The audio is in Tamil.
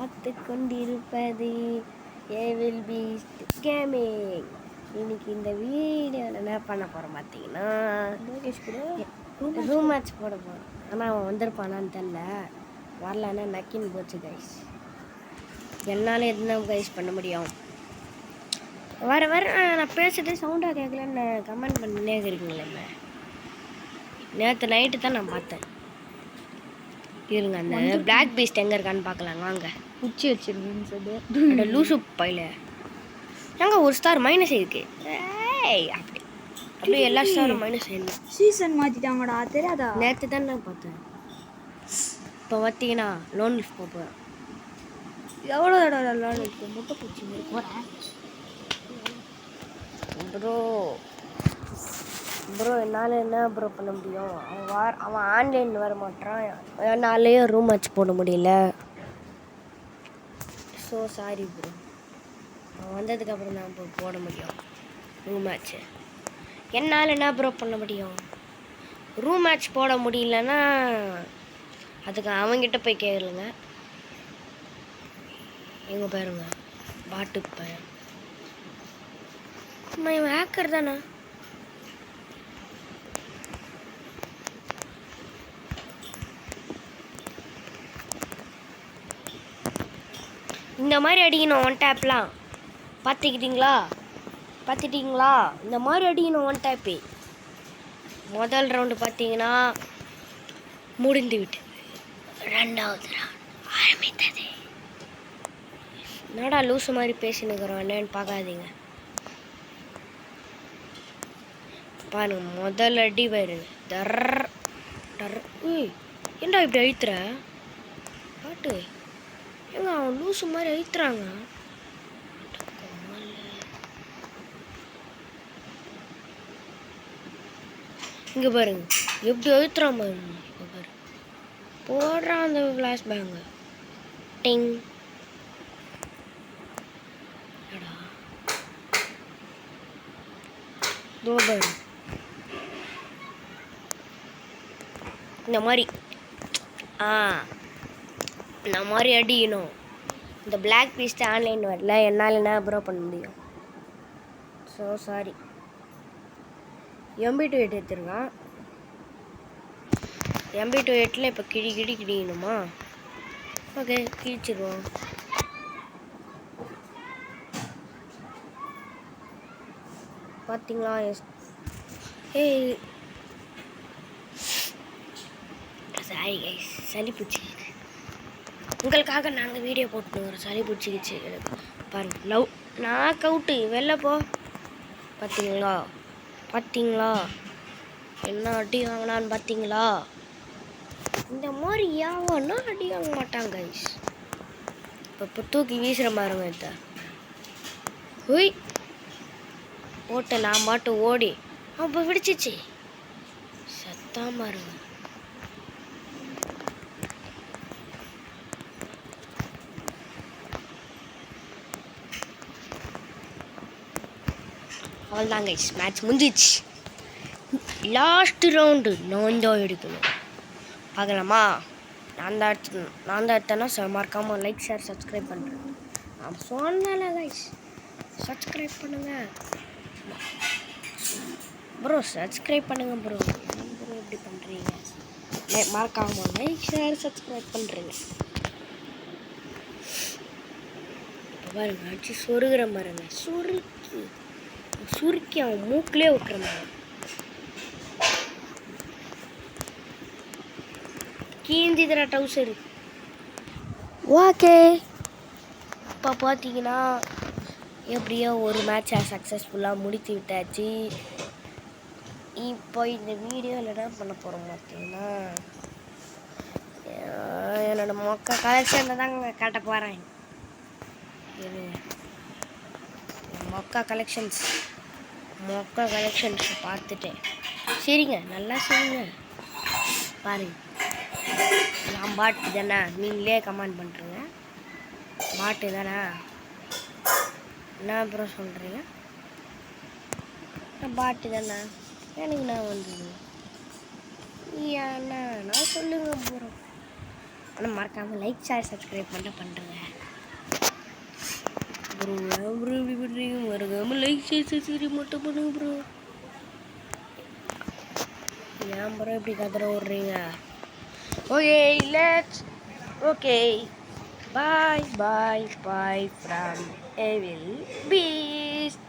பார்த்து கொண்டிருப்பது ஏவில் பீஸ்ட் கேமிங். இன்னைக்கு இந்த வீடியோவில் என்ன பண்ண போகிறோம் பார்த்தீங்கன்னா, லோகேஷ் கூட ரூம் மேட்ச் போட போகிறோம். ஆனால் அவன் வந்திருப்பானான்னு தெரில, வரலன்னா நக்கின்னு போச்சு கைஸ். என்னால் என்ன கைஸ் பண்ண முடியும்? வர நான் பேசுகிறதே சவுண்டாக கேட்கலன்னு கமெண்ட் பண்ணினே இருக்கிறீங்களே. நேற்று நைட்டு தான் நான் பார்த்தேன். இருங்க, அந்த பிளாக் பீஸ்ட் எங்கே இருக்கான்னு பார்க்கலாம் வாங்க. உச்சி வச்சிருக்கேன்னு லூசு பையில எங்க ஒரு ஸ்டார் மைனஸ் இருக்கு. அப்படியே எல்லா ஸ்டாரும் மைனஸ் ஆயிடும். சீசன் மாற்றிட்டாங்கடா, தெரியாதா? நேற்று தான் நான் பார்த்தேன். இப்போ பார்த்தீங்கன்னா லோன் லிஃப்ட் போகிறேன். எவ்வளோ தடவை லோன் லிஃப்ட் முட்டை பூச்சி போகிறேன் ப்ரோ என்னால் என்ன ப்ரோ பண்ண முடியும்? அவன் ஆன்லைனில் வர மாட்டான். என்னாலேயே ரூம் மேட்ச் போட முடியல. So sorry bro. அவன் வந்ததுக்கப்புறம் தான் ப்ரோ போட முடியும் ரூம் மேட்ச்சு. என்னால் என்ன ப்ரோ பண்ண முடியும்? ரூம் மேட்ச் போட முடியலன்னா அதுக்கு அவங்ககிட்ட போய் கேளுங்க. எங்கே பாருங்க பாட்டு பையன். இவன் ஹேக்கர் தானே? இந்த மாதிரி அடிக்கணும் ஒன் டேப்லாம். பார்த்துக்கிட்டீங்களா? இந்த மாதிரி அடிக்கணும் ஒன் டேப்பு. முதல் ரவுண்டு பார்த்தீங்கன்னா முடிந்து விட்டது. ரெண்டாவது ரவுண்ட் ஆரம்பித்தது. என்னடா லூசு மாதிரி பேசினுக்கிறோம் என்னன்னு பார்க்காதீங்க. பாருங்க முதல் அடி பாருங்க. ஏண்டா இப்படி அழுத்துற பாட்டு? ஏங்க அவன் லூசு மாதிரி அழுத்துறாங்க. இங்கே பாருங்க எப்படி அழுத்துறான் பாருங்க. இப்போ பாரு போடுறான் அந்த ஃப்ளாஷ் பேங்கு. டிங் பாரு. இந்த மாதிரி அடிக்கணும். இந்த பிளாக் பீஸ்ட் ஆன்லைன் வரல, என்னால் என்ன ப்ரோ பண்ண முடியும்? So sorry. MB28 எடுத்துருக்கான். MB28 இப்போ கிடிக்கணுமா? ஓகே கிழிச்சிருவோம். பார்த்தீங்களா? சாரி கைஸ், சளி பிடிச்சிக்கிச்சு. உங்களுக்காக நாங்கள் வீடியோ போட்டு வரோம். சளி பிடிச்சிக்கிச்சு பாருங்க. நான் கவுட்டு வெளில போ. பார்த்தீங்களா என்ன அடி வாங்கினான்னு பார்த்தீங்களா? இந்த மாதிரி யாவன்னா அடி வாங்க மாட்டாங்க கைஸ். இப்போ தூக்கி வீசுகிற பாருங்க. இதை ஹுய் போட்டு நான் பாட்டு ஓடி அப்போ விடிச்சிச்சு சத்தம் பாருங்க. அவ்வளோதான் கைஸ், மேட்ச் முடிஞ்சிச்சு. லாஸ்ட் ரவுண்டு நான் தான் எடுக்கணும். பார்க்கலாமா? நான் தான் எடுத்தேன்னா மறக்காமல் லைக் ஷேர் சப்ஸ்கிரைப் பண்ணுறேன். நான் சொன்னேன்ல கைஸ், சப்ஸ்கிரைப் பண்ணுங்கள் ப்ரோ. சப்ஸ்கிரைப் பண்ணுங்கள் ப்ரோ. ப்ரோ எப்படி பண்ணுறீங்க? மறக்காமல் லைக் ஷேர் சப்ஸ்கிரைப் பண்ணுறீங்க. இப்போ பாருங்க அடிச்சு சொருகிற பாருங்க. சுருக்கி அவன் மூக்கிலே விட்டுற மாதிரி கீந்திதுரா டவுசரு. ஓகே இப்போ பார்த்தீங்கன்னா எப்படியோ ஒரு மேட்சை சக்ஸஸ்ஃபுல்லாக முடித்து விட்டாச்சு. இப்போ இந்த வீடியோவில் என்ன பண்ண போகிறோம் பார்த்தீங்கன்னா, என்னோட மொக்க கலெக்ஷனில் தாங்க காட்ட போகிறேன். மொக்க கலெக்ஷன்ஸ் பார்த்துட்டேன். சரிங்க, நல்லா சரிங்க பாருங்க. நான் பாட்டு தானே, நீங்களே கமெண்ட் பண்ணுறீங்க. பாட்டு தானே என்ன அப்புறம் சொல்கிறீங்க? நான் பாட்டு தானே எனக்கு நான் வந்தது ஏன்னா நான் சொல்லுங்க போகிறோம். ஆனால் மறக்காமல் லைக் ஷேர் சப்ஸ்கிரைப் பண்ணுறேங்க. ப்ரோ ஏன் ப்ரோ இப்படி பண்ணுறீங்க? மறக்காமல் லைக் ஷேர் சப்ஸ்கிரைப் மட்டும் பண்ணுங்க ப்ரோ. ஏன் ப்ரோ இப்படி கதற விட்றீங்க? Okay let's okay bye bye bye from evil Beast.